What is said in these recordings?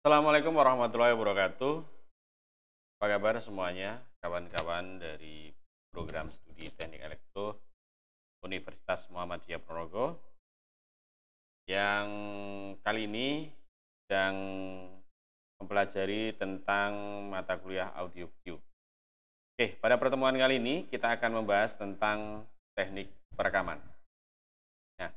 Assalamualaikum warahmatullahi wabarakatuh. Apa kabar semuanya, kawan-kawan dari program studi Teknik Elektro Universitas Muhammadiyah Ponorogo yang kali ini sedang mempelajari tentang mata kuliah audio video. Oke, pada pertemuan kali ini kita akan membahas tentang teknik perekaman. Nah,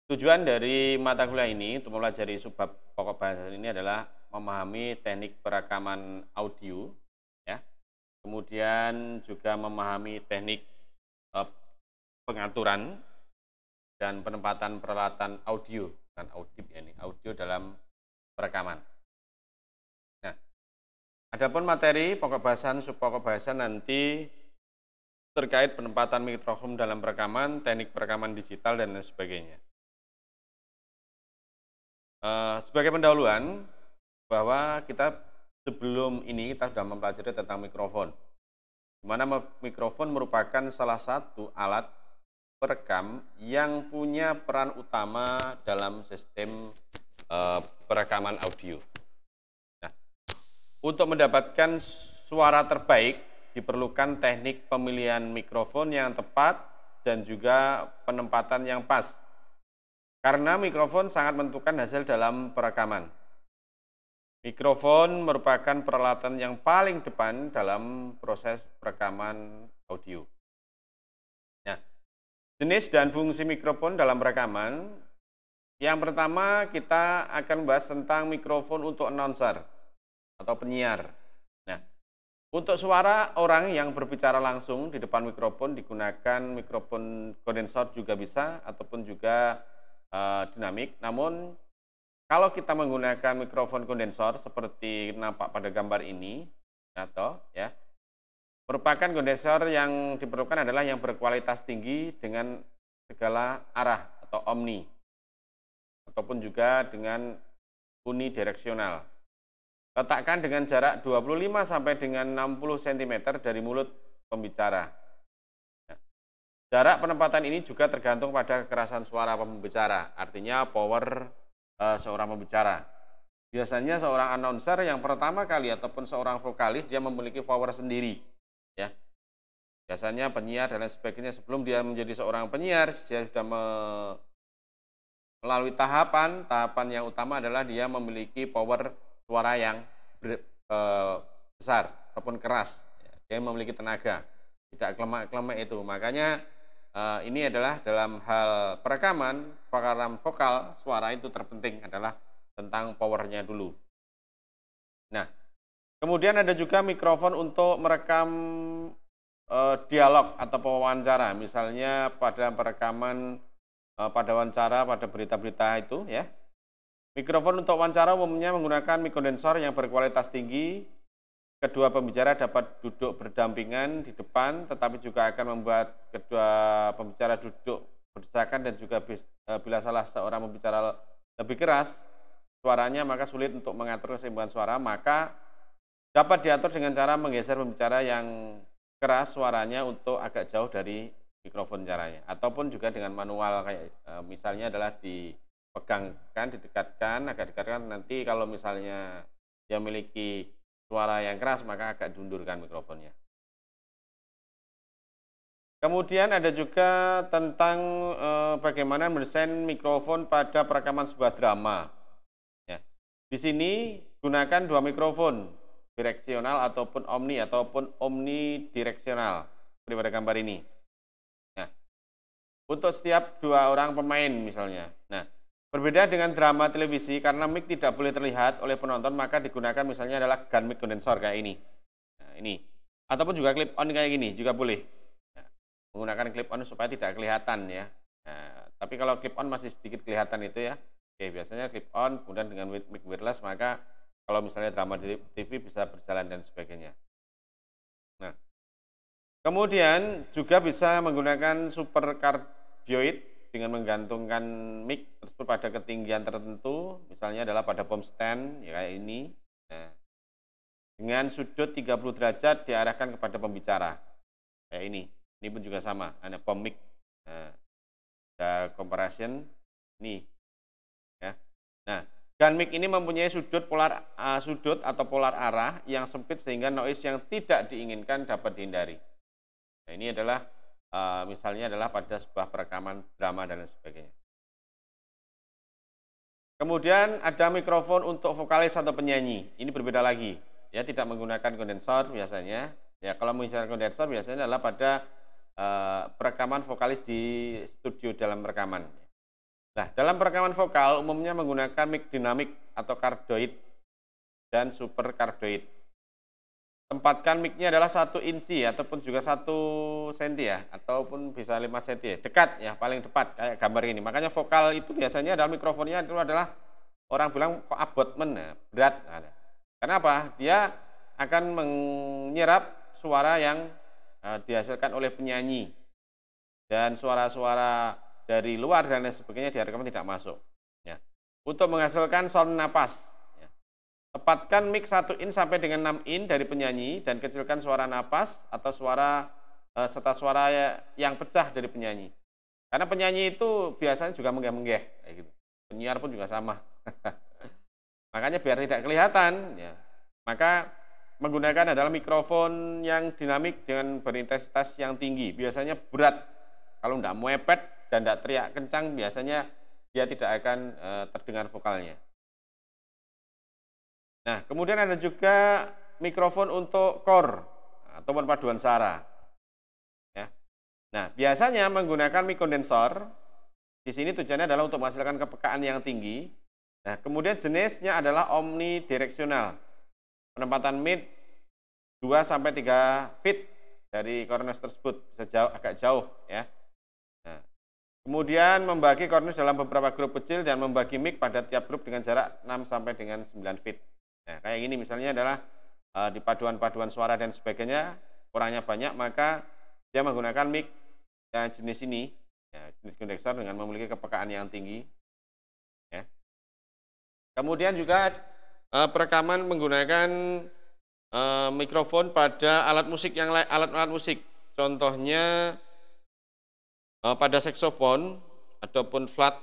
tujuan dari mata kuliah ini untuk mempelajari subbab pokok bahasan ini adalah memahami teknik perekaman audio, ya. Kemudian juga memahami teknik eh, pengaturan dan penempatan peralatan audio, bukan audip ya ini, audio dalam perekaman. Nah, adapun materi pokok bahasan, subpokok bahasan nanti terkait penempatan mikrofon dalam perekaman, teknik perekaman digital dan lain sebagainya. Sebagai pendahuluan bahwa kita sebelum ini kita sudah mempelajari tentang mikrofon, di mana mikrofon merupakan salah satu alat perekam yang punya peran utama dalam sistem perekaman audio. Nah, untuk mendapatkan suara terbaik diperlukan teknik pemilihan mikrofon yang tepat dan juga penempatan yang pas. Karena mikrofon sangat menentukan hasil dalam perekaman. Mikrofon merupakan peralatan yang paling depan dalam proses perekaman audio. Nah, jenis dan fungsi mikrofon dalam rekaman. Yang pertama kita akan membahas tentang mikrofon untuk announcer atau penyiar. Nah, untuk suara orang yang berbicara langsung di depan mikrofon digunakan mikrofon kondensor juga bisa ataupun juga dinamik. Namun kalau kita menggunakan mikrofon kondensor seperti nampak pada gambar ini atau ya, merupakan kondensor yang diperlukan adalah yang berkualitas tinggi dengan segala arah atau omni, ataupun juga dengan unidireksional. Letakkan dengan jarak 25 sampai dengan 60 cm dari mulut pembicara. Nah, jarak penempatan ini juga tergantung pada kekerasan suara pembicara, artinya power seorang pembicara. Biasanya seorang announcer yang pertama kali ataupun seorang vokalis dia memiliki power sendiri, ya. Biasanya penyiar dan lain sebagainya sebelum dia menjadi seorang penyiar dia sudah melalui tahapan yang utama adalah dia memiliki power suara yang besar ataupun keras, ya. Dia memiliki tenaga, tidak klemak-klemek itu. Makanya ini adalah dalam hal perekaman, perekaman vokal suara itu terpenting adalah tentang powernya dulu. Nah, kemudian ada juga mikrofon untuk merekam dialog atau wawancara, misalnya pada perekaman pada wawancara, pada berita-berita itu ya. Mikrofon untuk wawancara umumnya menggunakan mic kondensor yang berkualitas tinggi. Kedua pembicara dapat duduk berdampingan di depan, tetapi juga akan membuat kedua pembicara duduk berdesakan dan juga bila salah seorang pembicara lebih keras suaranya maka sulit untuk mengatur keseimbangan suara, maka dapat diatur dengan cara menggeser pembicara yang keras suaranya untuk agak jauh dari mikrofon caranya, ataupun juga dengan manual kayak misalnya adalah dipegangkan, agak dekatkan, nanti kalau misalnya dia memiliki suara yang keras maka agak diundurkan mikrofonnya. Kemudian ada juga tentang bagaimana mendesain mikrofon pada perekaman sebuah drama. Ya. Di sini gunakan dua mikrofon, direksional ataupun omnidireksional seperti pada gambar ini. Nah, untuk setiap dua orang pemain misalnya. Nah, berbeda dengan drama televisi karena mic tidak boleh terlihat oleh penonton maka digunakan misalnya adalah gun mic kondensor kayak ini. Nah, ini. Ataupun juga clip on kayak gini juga boleh. Nah, menggunakan clip on supaya tidak kelihatan ya. Nah, tapi kalau clip on masih sedikit kelihatan itu ya. Oke, biasanya clip on kemudian dengan mic wireless maka kalau misalnya drama di TV bisa berjalan dan sebagainya. Nah, kemudian juga bisa menggunakan supercardioid dengan menggantungkan mic tersebut pada ketinggian tertentu, misalnya adalah pada bom stand ya kayak ini. Nah, dengan sudut 30 derajat diarahkan kepada pembicara. Kayak ini. Ini pun juga sama, ada bom mic. Nah, ada compression ini ya. Nah, Dan mic ini mempunyai sudut atau polar arah yang sempit sehingga noise yang tidak diinginkan dapat dihindari. Nah, ini adalah misalnya adalah pada sebuah perekaman drama dan lain sebagainya. Kemudian ada mikrofon untuk vokalis atau penyanyi. Ini berbeda lagi, ya, tidak menggunakan kondensor biasanya. Ya, kalau menggunakan kondensor biasanya adalah pada perekaman vokalis di studio dalam rekaman. Nah, dalam perekaman vokal umumnya menggunakan mic dinamik atau cardioid dan super cardioid. Tempatkan mic-nya adalah 1 inci ataupun juga 1 senti ya, ataupun bisa 5 senti ya. Dekat ya, paling dekat kayak gambar ini. Makanya vokal itu biasanya dalam mikrofonnya itu adalah orang bilang kok abotmen ya, berat. Nah, kenapa? Dia akan menyerap suara yang dihasilkan oleh penyanyi. Dan suara-suara dari luar dan lain sebagainya di rekaman tidak masuk. Ya. Untuk menghasilkan sound napas. Tepatkan mic 1 in sampai dengan 6 in dari penyanyi dan kecilkan suara napas atau suara serta suara yang pecah dari penyanyi. Karena penyanyi itu biasanya juga menggeh-menggeh kayak gitu. Penyiar pun juga sama. Makanya biar tidak kelihatan ya. Maka menggunakan adalah mikrofon yang dinamik dengan berintensitas yang tinggi. Biasanya berat. Kalau tidak mepet dan tidak teriak kencang biasanya dia tidak akan terdengar vokalnya. Nah, kemudian ada juga mikrofon untuk core atau paduan suara. Ya. Nah, biasanya menggunakan mic kondensor. Di sini tujuannya adalah untuk menghasilkan kepekaan yang tinggi. Nah, kemudian jenisnya adalah omnidireksional. Penempatan mic 2-3 feet dari kornus tersebut, bisa agak jauh ya. Nah, kemudian membagi kornus dalam beberapa grup kecil dan membagi mic pada tiap grup dengan jarak 6 sampai dengan 9 feet. Nah, kayak gini misalnya adalah di paduan-paduan suara dan sebagainya kurangnya banyak, maka dia menggunakan mic yang jenis ini, ya, jenis kondensor dengan memiliki kepekaan yang tinggi. Ya. Kemudian juga perekaman menggunakan mikrofon pada alat musik yang lain, alat-alat musik. Contohnya pada saksofon ataupun flat.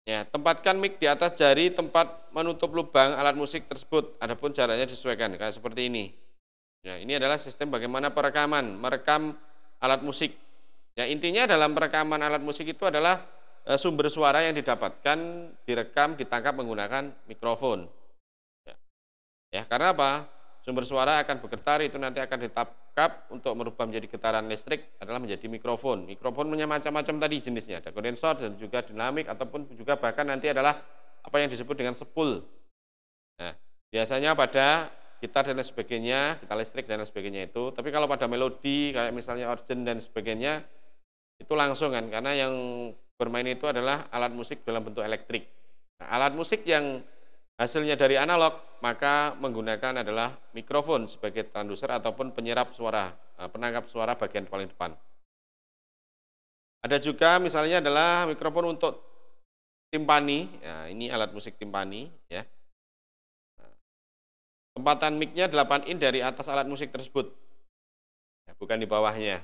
Ya, tempatkan mic di atas jari tempat menutup lubang alat musik tersebut. Adapun jaraknya disesuaikan kayak seperti ini. Ya, ini adalah sistem bagaimana perekaman, merekam alat musik. Ya, intinya dalam perekaman alat musik itu adalah sumber suara yang didapatkan, direkam, ditangkap menggunakan mikrofon. Ya, karena apa? Sumber suara akan bergetar, itu nanti akan ditangkap untuk merubah menjadi getaran listrik adalah menjadi mikrofon. Mikrofon punya macam-macam tadi jenisnya, ada kondensor dan juga dinamik ataupun juga bahkan nanti adalah apa yang disebut dengan spool. Nah, biasanya pada gitar dan lain sebagainya, gitar listrik dan lain sebagainya itu. Tapi kalau pada melodi kayak misalnya organ dan sebagainya itu langsung kan, karena yang bermain itu adalah alat musik dalam bentuk elektrik. Nah, alat musik yang hasilnya dari analog, maka menggunakan adalah mikrofon sebagai transducer ataupun penyerap suara, penangkap suara bagian paling depan. Ada juga misalnya adalah mikrofon untuk timpani, ya, ini alat musik timpani. Ya. Tempatan mic-nya 8 in dari atas alat musik tersebut, ya, bukan di bawahnya.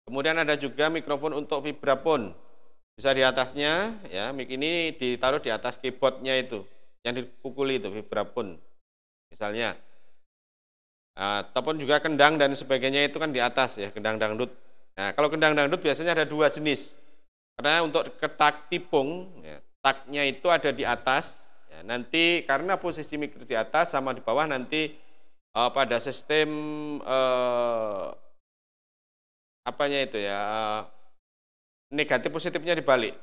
Kemudian ada juga mikrofon untuk vibrafon, bisa di atasnya, ya, mic ini ditaruh di atas keyboardnya itu. Yang dipukuli itu vibrafon misalnya, ataupun juga kendang dan sebagainya itu kan di atas ya, kendang dangdut. Nah, kalau kendang dangdut biasanya ada 2 jenis, karena untuk ketak tipung ya, taknya itu ada di atas ya, nanti karena posisi mikro di atas sama di bawah nanti pada sistem apanya itu ya, negatif positifnya dibalik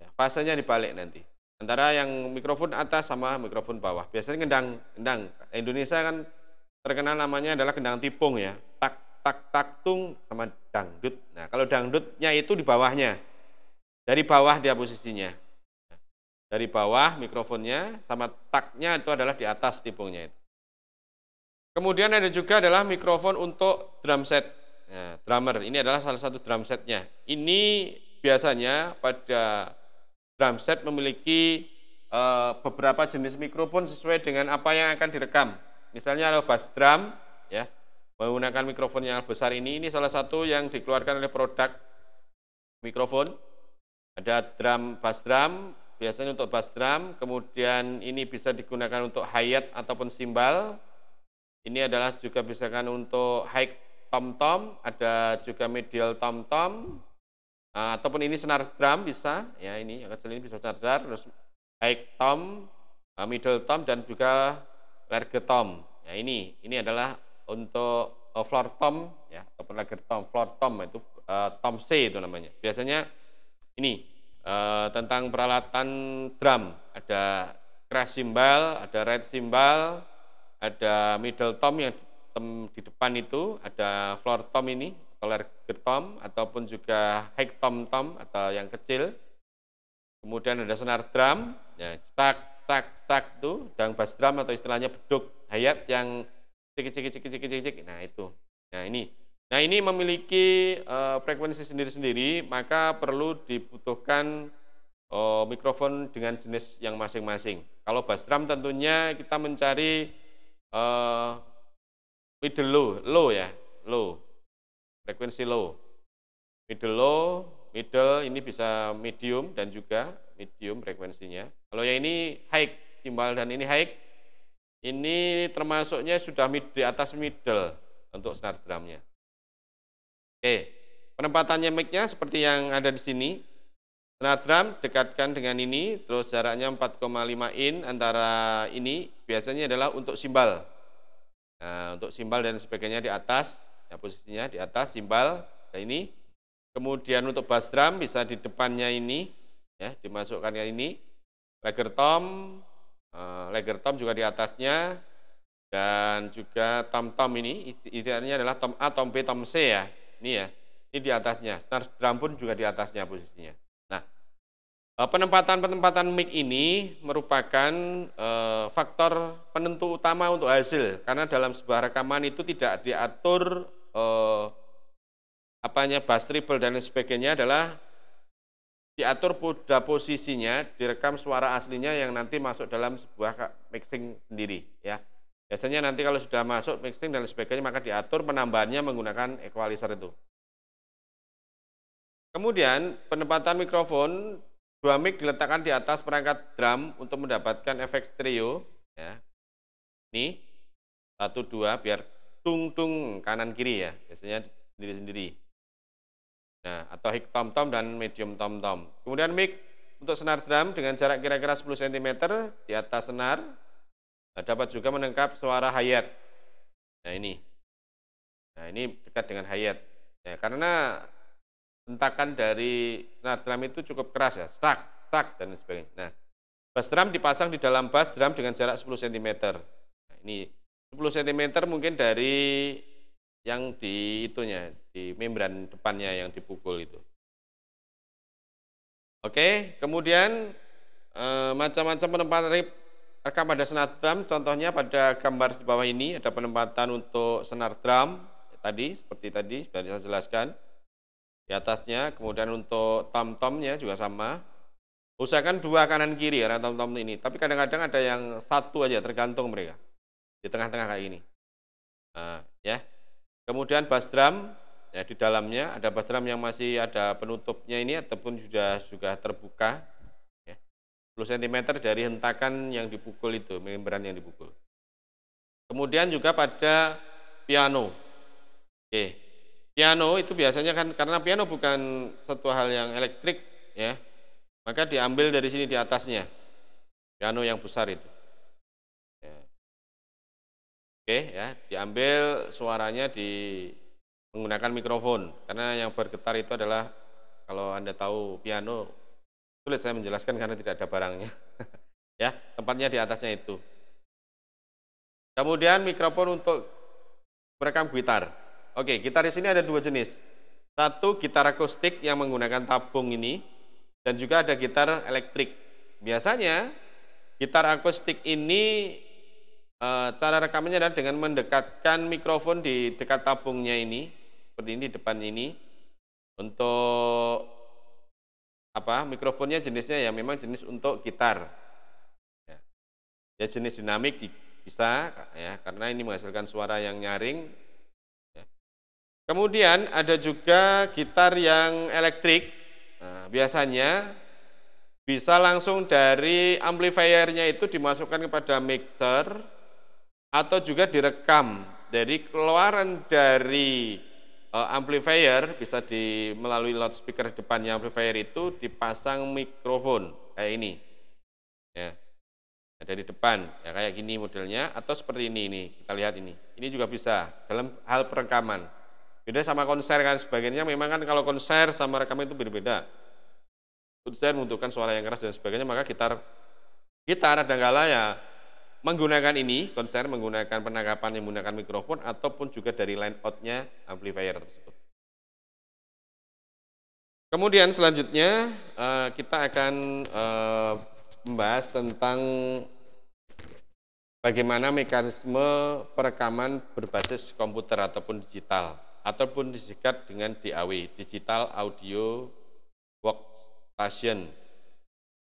ya, fasenya dibalik nanti antara yang mikrofon atas sama mikrofon bawah. Biasanya kendang Indonesia kan terkenal namanya adalah kendang tipung ya, tak tak tak tung sama dangdut. Nah, kalau dangdutnya itu di bawahnya, dari bawah dia posisinya, dari bawah mikrofonnya sama taknya itu adalah di atas tipungnya itu. Kemudian ada juga adalah mikrofon untuk drum set. Nah, drummer ini adalah salah satu drum setnya. Ini biasanya pada drum set memiliki beberapa jenis mikrofon sesuai dengan apa yang akan direkam. Misalnya ada bass drum, ya, menggunakan mikrofon yang besar ini salah satu yang dikeluarkan oleh produk mikrofon. Ada bass drum, biasanya untuk bass drum, kemudian ini bisa digunakan untuk hi-hat ataupun simbal. Ini adalah juga bisa untuk high tom-tom, ada juga medial tom-tom, ataupun ini senar drum bisa, ya ini yang kecil ini bisa senar drum, terus high tom, middle tom, dan juga large tom. Ya ini adalah untuk floor tom, ya ataupun large tom, floor tom itu tom C itu namanya. Biasanya ini tentang peralatan drum, ada crash cymbal, ada red cymbal, ada middle tom yang di depan itu, ada floor tom ini atau large tom, ataupun juga high tom tom atau yang kecil. Kemudian ada senar drum, ya tak itu, dan bass drum atau istilahnya beduk hi-hat yang cik. Nah itu, nah ini memiliki frekuensi sendiri-sendiri, maka perlu dibutuhkan mikrofon dengan jenis yang masing-masing. Kalau bass drum tentunya kita mencari middle low ya, frekuensi low, middle ini bisa medium dan juga medium frekuensinya. Kalau yang ini high simbal dan ini high, ini termasuknya sudah di atas middle untuk snare drumnya. Oke, penempatannya mic-nya seperti yang ada di sini. Snare drum dekatkan dengan ini, terus jaraknya 4,5 in antara ini, biasanya adalah untuk simbal. Nah, untuk simbal dan sebagainya di atas, ya posisinya di atas simbal, nah ini. Kemudian untuk bass drum bisa di depannya ini, ya dimasukkan ke ini. Lager tom juga di atasnya, dan juga tom-tom ini, idealnya adalah tom A, tom B, tom C ya. Ini ya, ini di atasnya. Snare drum pun juga di atasnya posisinya. Nah, penempatan mic ini merupakan faktor penentu utama untuk hasil, karena dalam sebuah rekaman itu tidak diatur bass treble dan sebagainya, adalah diatur pada posisinya, direkam suara aslinya yang nanti masuk dalam sebuah mixing sendiri ya. Biasanya nanti kalau sudah masuk mixing dan sebagainya, maka diatur penambahannya menggunakan equalizer itu. Kemudian penempatan mikrofon, dua mic diletakkan di atas perangkat drum untuk mendapatkan efek stereo ya. Ini 1 2 biar tung kanan kiri ya, biasanya sendiri-sendiri. Nah, atau high tom-tom dan medium tom-tom. Kemudian mic untuk senar drum dengan jarak kira-kira 10 cm di atas senar. Nah, dapat juga menangkap suara hi-hat. Nah, ini dekat dengan hi-hat. Ya, karena hentakan dari senar drum itu cukup keras ya, stuck dan sebagainya. Nah, bass drum dipasang di dalam bass drum dengan jarak 10 cm. Nah, ini 10 cm mungkin dari yang di membran depannya yang dipukul itu. Oke, kemudian macam-macam penempatan rekam pada senar drum, contohnya pada gambar di bawah ini ada penempatan untuk senar drum seperti tadi sudah saya jelaskan di atasnya. Kemudian untuk tom-tomnya juga sama. Usahakan 2 kanan kiri ya tom-tom ini, tapi kadang-kadang ada yang 1 aja, tergantung mereka di tengah-tengah kayak gini. Nah, ya. Kemudian bass drum, ya di dalamnya ada bass drum yang masih ada penutupnya ini ataupun juga terbuka, ya. 10 cm dari hentakan yang dipukul itu, membran yang dipukul. Kemudian juga pada piano. Oke, piano itu biasanya kan karena piano bukan satu hal yang elektrik, ya, maka diambil dari sini di atasnya, piano yang besar itu. Oke ya, diambil suaranya menggunakan mikrofon, karena yang bergetar itu adalah, kalau Anda tahu piano, sulit saya menjelaskan karena tidak ada barangnya. Ya, tempatnya di atasnya itu. Kemudian mikrofon untuk merekam gitar. Oke, gitar di sini ada 2 jenis. Satu gitar akustik yang menggunakan tabung ini, dan juga ada gitar elektrik. Biasanya gitar akustik ini cara rekamannya adalah dengan mendekatkan mikrofon di dekat tabungnya ini, seperti ini di depan ini. Untuk mikrofonnya jenisnya ya memang jenis untuk gitar. Ya jenis dinamik bisa ya, karena ini menghasilkan suara yang nyaring. Ya. Kemudian ada juga gitar yang elektrik. Nah, biasanya Bisa langsung dari amplifiernya itu dimasukkan kepada mixer atau juga direkam dari keluaran dari amplifier bisa melalui loudspeaker depannya amplifier itu dipasang mikrofon kayak ini ya. Dari depan ya kayak gini modelnya atau seperti ini kita lihat ini juga bisa dalam hal perekaman. Beda sama konser kan sebagainya, memang kan kalau konser sama rekaman itu berbeda. Konser membutuhkan suara yang keras dan sebagainya, maka gitar kadangkala ya menggunakan ini, konser menggunakan penangkapan yang menggunakan mikrofon ataupun juga dari line out-nya amplifier tersebut. Kemudian selanjutnya kita akan membahas tentang bagaimana mekanisme perekaman berbasis komputer ataupun digital ataupun disingkat dengan DAW, Digital Audio Workstation.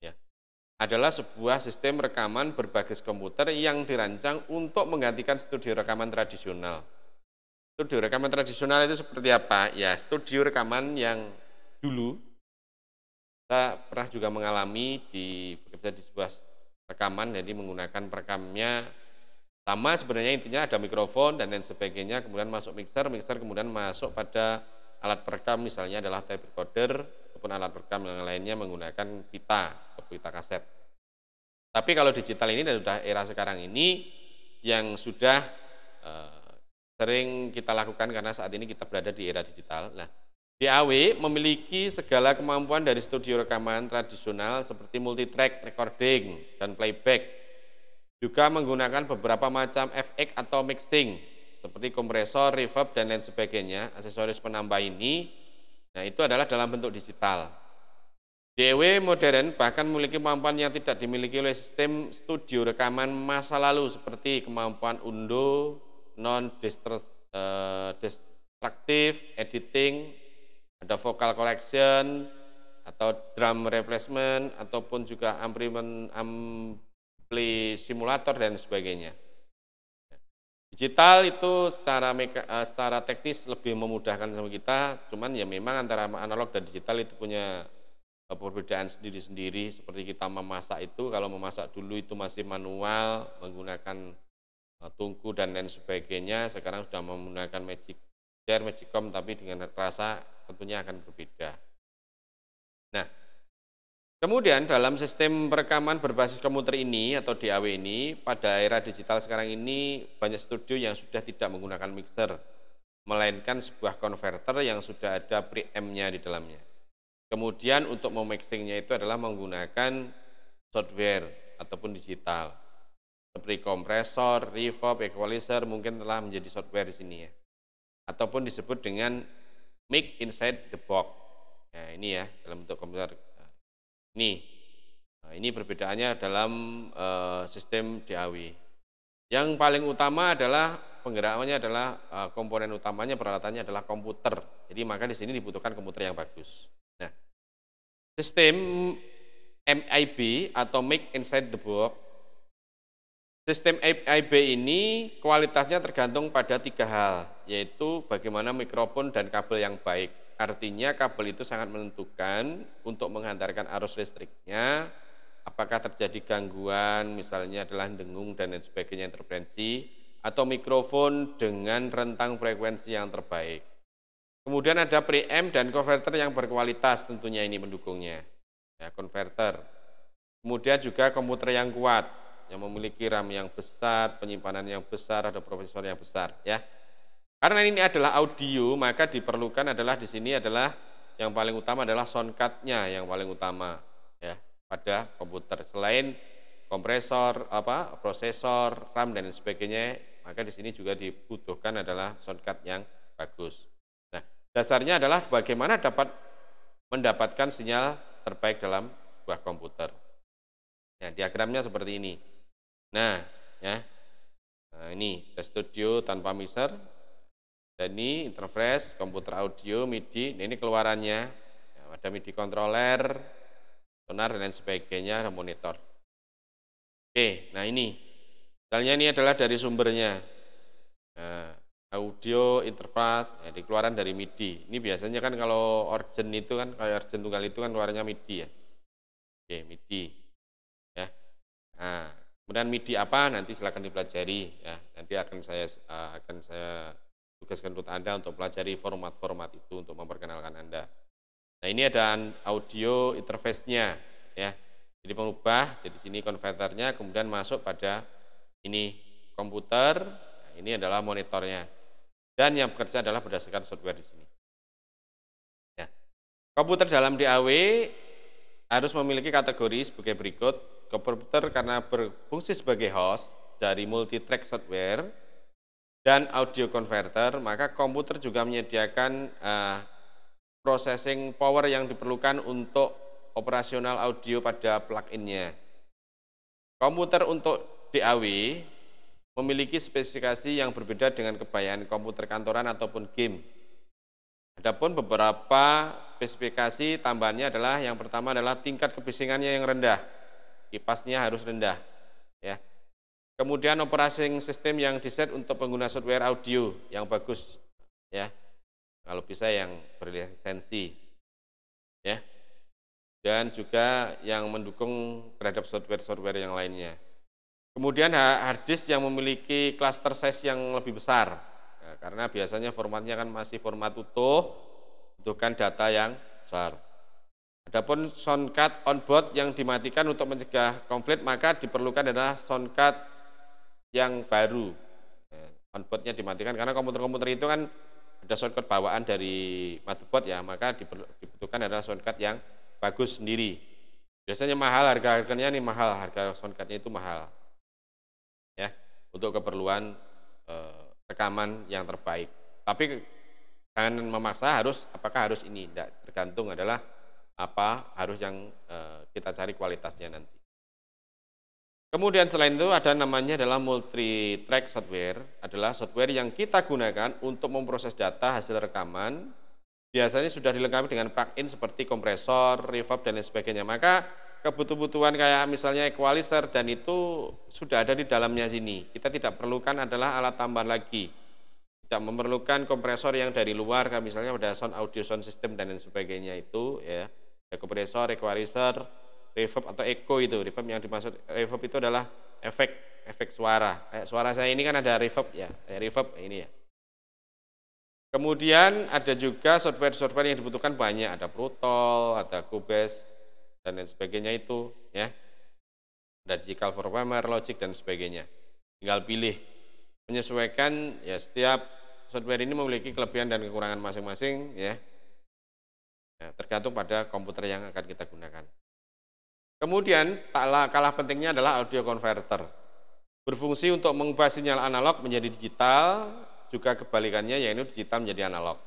Ya. Adalah sebuah sistem rekaman berbasis komputer yang dirancang untuk menggantikan studio rekaman tradisional. Studio rekaman tradisional itu seperti apa? Ya, studio rekaman yang dulu kita pernah juga mengalami bekerja di sebuah rekaman, jadi menggunakan perekamnya sama sebenarnya intinya ada mikrofon dan lain sebagainya, kemudian masuk mixer kemudian masuk pada alat perekam misalnya adalah tape recorder ataupun alat perekam yang lainnya menggunakan pita atau pita kaset. Tapi kalau digital ini dan sudah era sekarang ini yang sudah sering kita lakukan karena saat ini kita berada di era digital. Nah, DAW memiliki segala kemampuan dari studio rekaman tradisional seperti multitrack recording dan playback. Juga menggunakan beberapa macam efek atau mixing seperti kompresor, reverb dan lain sebagainya. Aksesoris penambah ini, nah itu adalah dalam bentuk digital. DAW modern bahkan memiliki kemampuan yang tidak dimiliki oleh sistem studio rekaman masa lalu seperti kemampuan undo, non-destructive editing, ada vocal correction atau drum replacement ataupun juga simulator dan sebagainya. Digital itu secara teknis lebih memudahkan sama kita, cuman ya memang antara analog dan digital itu punya perbedaan sendiri-sendiri. Seperti kita memasak itu, kalau memasak dulu itu masih manual menggunakan tungku dan lain sebagainya, sekarang sudah menggunakan Magicom tapi dengan rasa tentunya akan berbeda. Nah, kemudian dalam sistem perekaman berbasis komputer ini atau DAW ini, pada era digital sekarang ini banyak studio yang sudah tidak menggunakan mixer, melainkan sebuah konverter yang sudah ada preamp-nya di dalamnya. Kemudian untuk memixingnya itu adalah menggunakan software ataupun digital, seperti kompresor, reverb, equalizer mungkin telah menjadi software di sini ya, ataupun disebut dengan mic inside the box. Nah ini ya dalam bentuk komputer. Ini perbedaannya dalam sistem DAW. Yang paling utama adalah penggerakannya adalah komponen utamanya peralatannya adalah komputer. Jadi maka di sini dibutuhkan komputer yang bagus. Nah, sistem MIB atau mic inside the box. Sistem MIB ini kualitasnya tergantung pada 3 hal, yaitu bagaimana mikrofon dan kabel yang baik. Artinya kabel itu sangat menentukan untuk menghantarkan arus listriknya, apakah terjadi gangguan misalnya adalah dengung dan lain sebagainya interferensi, atau mikrofon dengan rentang frekuensi yang terbaik. Kemudian ada preamp dan konverter yang berkualitas tentunya ini mendukungnya. Ya, konverter. Kemudian juga komputer yang kuat, yang memiliki RAM yang besar, penyimpanan yang besar, ada prosesor yang besar ya. Karena ini adalah audio, maka diperlukan adalah di sini adalah yang paling utama adalah sound card-nya yang paling utama ya pada komputer. Selain kompresor, prosesor, RAM dan sebagainya, maka di sini juga dibutuhkan adalah sound card yang bagus. Nah, dasarnya adalah bagaimana dapat mendapatkan sinyal terbaik dalam sebuah komputer. Nah, diagramnya seperti ini. Nah, ya. Nah, ini studio tanpa mixer. Dan ini interface, komputer audio, MIDI, nah, ini keluarannya, ya, ada MIDI controller, sonar dan lain sebagainya, ada monitor. Oke, nah ini, misalnya ini adalah dari sumbernya, nah, audio interface, ya, dikeluaran dari MIDI. Ini biasanya kan kalau organ itu kan, kayak organ tunggal itu kan keluarannya MIDI ya. Oke, MIDI ya. Nah, kemudian MIDI apa nanti silakan dipelajari ya. Nanti akan saya tugaskan untuk Anda untuk pelajari format-format itu untuk memperkenalkan Anda. Nah, ini ada audio interface-nya ya. Jadi pengubah, jadi sini konverternya, kemudian masuk pada ini komputer. Nah, ini adalah monitornya. Dan yang bekerja adalah berdasarkan software di sini. Ya. Komputer dalam DAW harus memiliki kategori sebagai berikut. Komputer karena berfungsi sebagai host dari multitrack software dan audio converter, maka komputer juga menyediakan processing power yang diperlukan untuk operasional audio pada plug-in-nya. Komputer untuk DAW memiliki spesifikasi yang berbeda dengan kebayaan komputer kantoran ataupun game. Adapun beberapa spesifikasi tambahannya adalah yang pertama adalah tingkat kebisingannya yang rendah. Kipasnya harus rendah ya. Kemudian operating system yang diset untuk pengguna software audio yang bagus ya. Kalau bisa yang berlisensi ya. Dan juga yang mendukung terhadap software-software yang lainnya. Kemudian hard disk yang memiliki cluster size yang lebih besar. Nah, karena biasanya formatnya kan masih format utuh, butuhkan data yang besar. Adapun sound card on board yang dimatikan untuk mencegah konflik, maka diperlukan adalah sound card yang baru. On boardnya dimatikan karena komputer-komputer itu kan ada sound card bawaan dari motherboard ya, maka dibutuhkan adalah sound card yang bagus sendiri. Biasanya mahal, harganya nih mahal, harga sound cardnya itu mahal. Ya, untuk keperluan rekaman yang terbaik. Tapi jangan memaksa apakah harus ini, tidak, tergantung adalah apa harus yang kita cari kualitasnya nanti. Kemudian selain itu ada namanya adalah multi-track software, adalah software yang kita gunakan untuk memproses data hasil rekaman. Biasanya sudah dilengkapi dengan plugin seperti kompresor, reverb dan lain sebagainya. Maka kebutuhan kayak misalnya equalizer dan itu sudah ada di dalamnya sini. Kita tidak perlukan adalah alat tambahan lagi. Tidak memerlukan kompresor yang dari luar, kayak misalnya ada sound audio sound system dan lain sebagainya itu ya. Kompresor, equalizer, reverb atau echo itu. Reverb yang dimaksud reverb itu adalah efek suara. Kayak suara saya ini kan ada reverb ya. Reverb ini ya. Kemudian ada juga software-software yang dibutuhkan banyak. Ada Protol, ada Cubase dan lain sebagainya itu ya. Ada Digital Programmer, Logic dan sebagainya. Tinggal pilih. Menyesuaikan ya, setiap software ini memiliki kelebihan dan kekurangan masing-masing ya. Ya, tergantung pada komputer yang akan kita gunakan. Kemudian tak kalah pentingnya adalah audio converter. Berfungsi untuk mengubah sinyal analog menjadi digital, juga kebalikannya yaitu digital menjadi analog.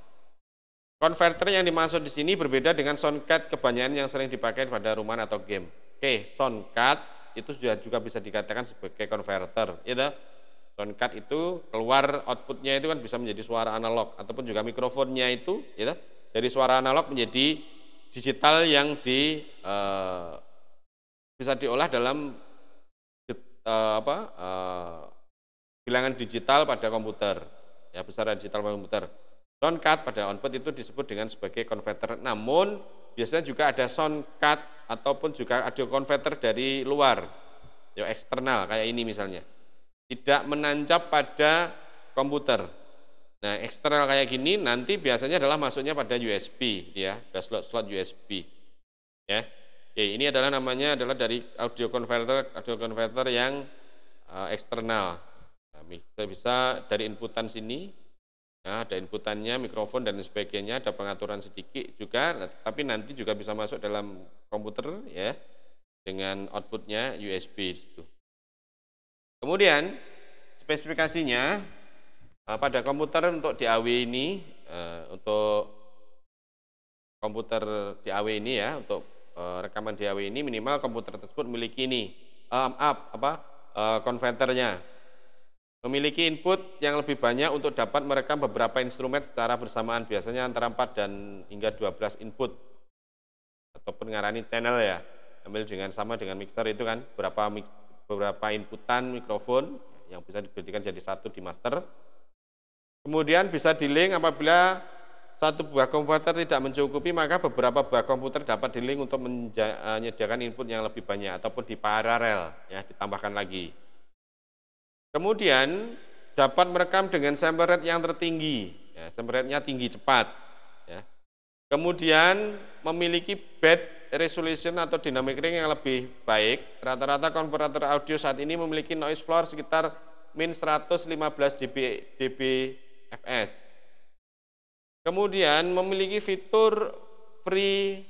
Converter yang dimaksud di sini berbeda dengan sound card kebanyakan yang sering dipakai pada rumah atau game. Oke, sound card itu juga bisa dikatakan sebagai converter, ya. Sound card itu keluar outputnya itu kan bisa menjadi suara analog ataupun juga mikrofonnya itu, ya, dari suara analog menjadi digital yang bisa diolah dalam bilangan digital pada komputer, ya, besaran digital pada komputer. Sound card pada output itu disebut dengan sebagai converter. Namun biasanya juga ada sound card ataupun juga audio converter dari luar, ya, eksternal kayak ini misalnya. Tidak menancap pada komputer. Nah, eksternal kayak gini nanti biasanya adalah masuknya pada USB, ya, ada slot USB, ya. Oke, ini adalah namanya adalah dari audio converter yang eksternal. Nah, bisa dari inputan sini, ya, ada inputannya, mikrofon dan sebagainya, ada pengaturan sedikit juga, tapi nanti juga bisa masuk dalam komputer, ya, dengan outputnya USB itu. Kemudian spesifikasinya. Pada komputer untuk DAW ini, untuk komputer DAW ini ya, untuk rekaman DAW ini minimal komputer tersebut memiliki ini, konverternya. Memiliki input yang lebih banyak untuk dapat merekam beberapa instrumen secara bersamaan, biasanya antara 4 dan hingga 12 input. Ataupun ngarani channel ya, ambil sama dengan mixer itu kan, beberapa inputan mikrofon yang bisa dijadikan jadi satu di master. Kemudian bisa di-link apabila satu buah komputer tidak mencukupi, maka beberapa buah komputer dapat di-link untuk menyediakan input yang lebih banyak ataupun di paralel, ya, ditambahkan lagi. Kemudian dapat merekam dengan sample rate yang tertinggi, ya, sample rate-nya tinggi cepat, ya. Kemudian memiliki bed resolution atau dynamic range yang lebih baik. Rata-rata konverter audio saat ini memiliki noise floor sekitar min 115 dBFS. Kemudian memiliki fitur free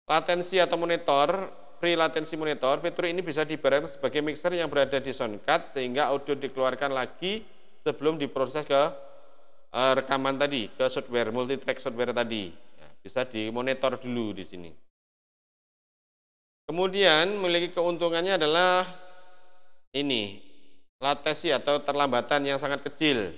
latency atau monitor, free latency monitor. Fitur ini bisa diibaratkan sebagai mixer yang berada di sound card sehingga audio dikeluarkan lagi sebelum diproses ke rekaman tadi, ke software, multitrack software tadi. Ya, bisa dimonitor dulu di sini. Kemudian memiliki keuntungannya adalah ini, latensi atau terlambatan yang sangat kecil.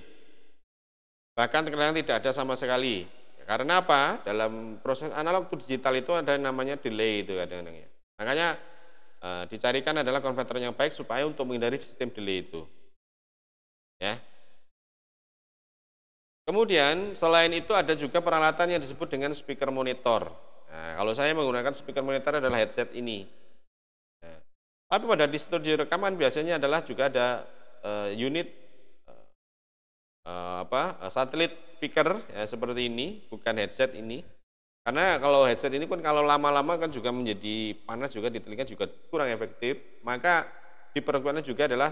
Bahkan kadang tidak ada sama sekali. Ya, karena apa? Dalam proses analog to digital itu ada yang namanya delay itu kadang-kadang ya. Makanya dicarikan adalah konverter yang baik supaya untuk menghindari sistem delay itu. Ya. Kemudian selain itu ada juga peralatan yang disebut dengan speaker monitor. Nah, kalau saya menggunakan speaker monitor adalah headset ini. Nah, tapi pada di studio rekaman biasanya adalah juga ada unit satelit speaker ya, seperti ini, bukan headset ini. Karena kalau headset ini pun kalau lama-lama kan juga menjadi panas juga di telinga juga kurang efektif. Maka diperlukan juga adalah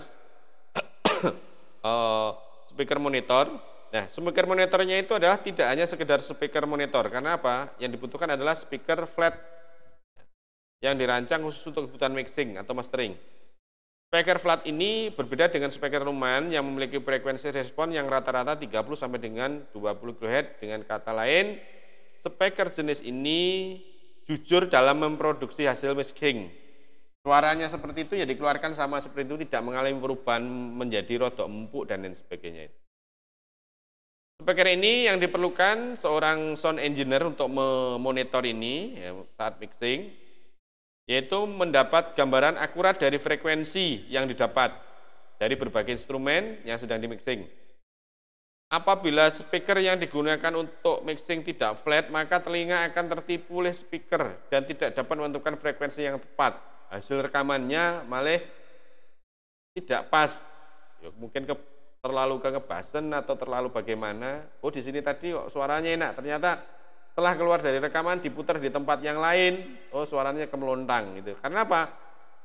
speaker monitor. Nah, speaker monitornya itu adalah tidak hanya sekedar speaker monitor. Karena apa? Yang dibutuhkan adalah speaker flat yang dirancang khusus untuk kebutuhan mixing atau mastering. Speaker flat ini berbeda dengan speaker rumahan yang memiliki frekuensi respon yang rata-rata 30 sampai dengan 20 kHz. Dengan kata lain, speaker jenis ini jujur dalam memproduksi hasil mixing. Suaranya seperti itu ya dikeluarkan sama seperti itu, tidak mengalami perubahan menjadi rodok empuk dan lain sebagainya. Speaker ini yang diperlukan seorang sound engineer untuk memonitor ini ya, saat mixing, yaitu mendapat gambaran akurat dari frekuensi yang didapat dari berbagai instrumen yang sedang di-mixing. Apabila speaker yang digunakan untuk mixing tidak flat, maka telinga akan tertipu oleh speaker dan tidak dapat menentukan frekuensi yang tepat. Hasil rekamannya malah tidak pas. Ya, mungkin terlalu kebasen atau terlalu bagaimana. Oh, di sini tadi suaranya enak, ternyata setelah keluar dari rekaman diputar di tempat yang lain, oh suaranya kemelontang gitu. Karena apa?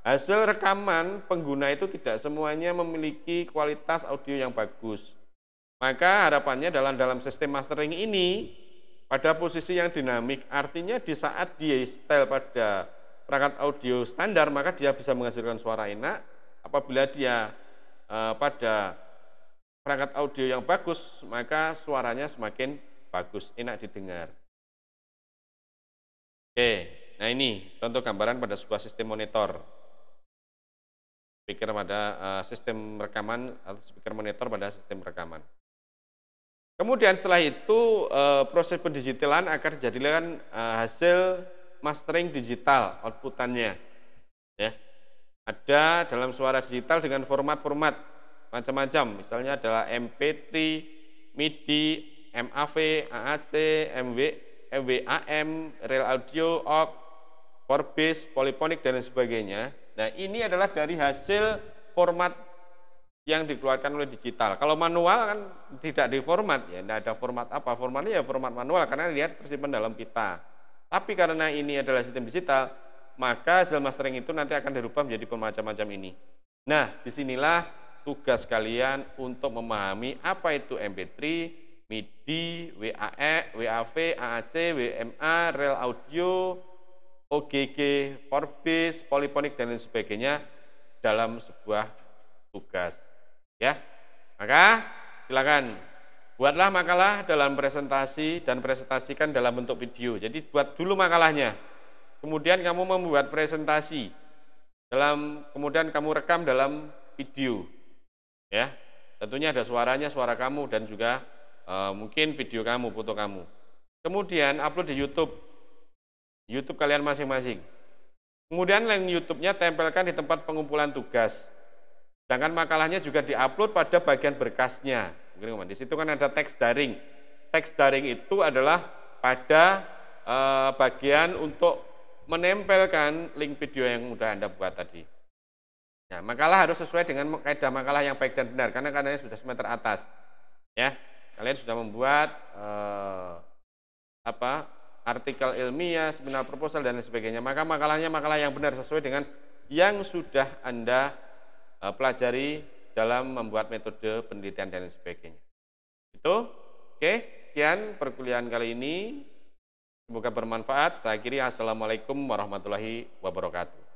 Hasil rekaman pengguna itu tidak semuanya memiliki kualitas audio yang bagus. Maka harapannya dalam sistem mastering ini pada posisi yang dinamik, artinya di saat dia setel pada perangkat audio standar, maka dia bisa menghasilkan suara enak. Apabila dia pada perangkat audio yang bagus, maka suaranya semakin bagus, enak didengar. Oke, nah ini contoh gambaran pada sebuah sistem monitor. Speaker pada sistem rekaman atau speaker monitor pada sistem rekaman. Kemudian setelah itu proses pendigitalan akan dijadikan hasil mastering digital outputannya. Ya. Ada dalam suara digital dengan format-format macam-macam, misalnya adalah MP3, MIDI, MAV, AAC, MWAM, Real Audio, OGG, Vorbis, Polyphonic dan sebagainya. Nah, ini adalah dari hasil format yang dikeluarkan oleh digital. Kalau manual kan tidak diformat, ya tidak ada format apa, formatnya ya format manual karena lihat tersimpan dalam pita. Tapi karena ini adalah sistem digital, maka hasil mastering itu nanti akan dirubah menjadi macam-macam ini. Nah, disinilah tugas kalian untuk memahami apa itu MP3, MIDI, WAE, WAV, AAC, WMA, Real Audio, OGG, Vorbis, Polyphonic dan lain sebagainya dalam sebuah tugas. Ya, maka silakan buatlah makalah dalam presentasi dan presentasikan dalam bentuk video. Jadi buat dulu makalahnya, kemudian kamu membuat presentasi, kemudian kamu rekam dalam video. Ya, tentunya ada suaranya, suara kamu dan juga mungkin video kamu, foto kamu. Kemudian upload di YouTube kalian masing-masing. Kemudian link YouTube-nya tempelkan di tempat pengumpulan tugas. Sedangkan makalahnya juga diupload pada bagian berkasnya. Di situ kan ada teks daring. teks daring itu adalah pada bagian untuk menempelkan link video yang sudah Anda buat tadi. Nah, makalah harus sesuai dengan kaidah makalah yang baik dan benar, karena kadarnya sudah semester atas. Ya, kalian sudah membuat artikel ilmiah, seminar proposal dan lain sebagainya. Maka makalahnya makalah yang benar sesuai dengan yang sudah Anda pelajari dalam membuat metode penelitian dan lain sebagainya. Itu, oke. Sekian perkuliahan kali ini. Semoga bermanfaat. Saya akhiri. Assalamualaikum warahmatullahi wabarakatuh.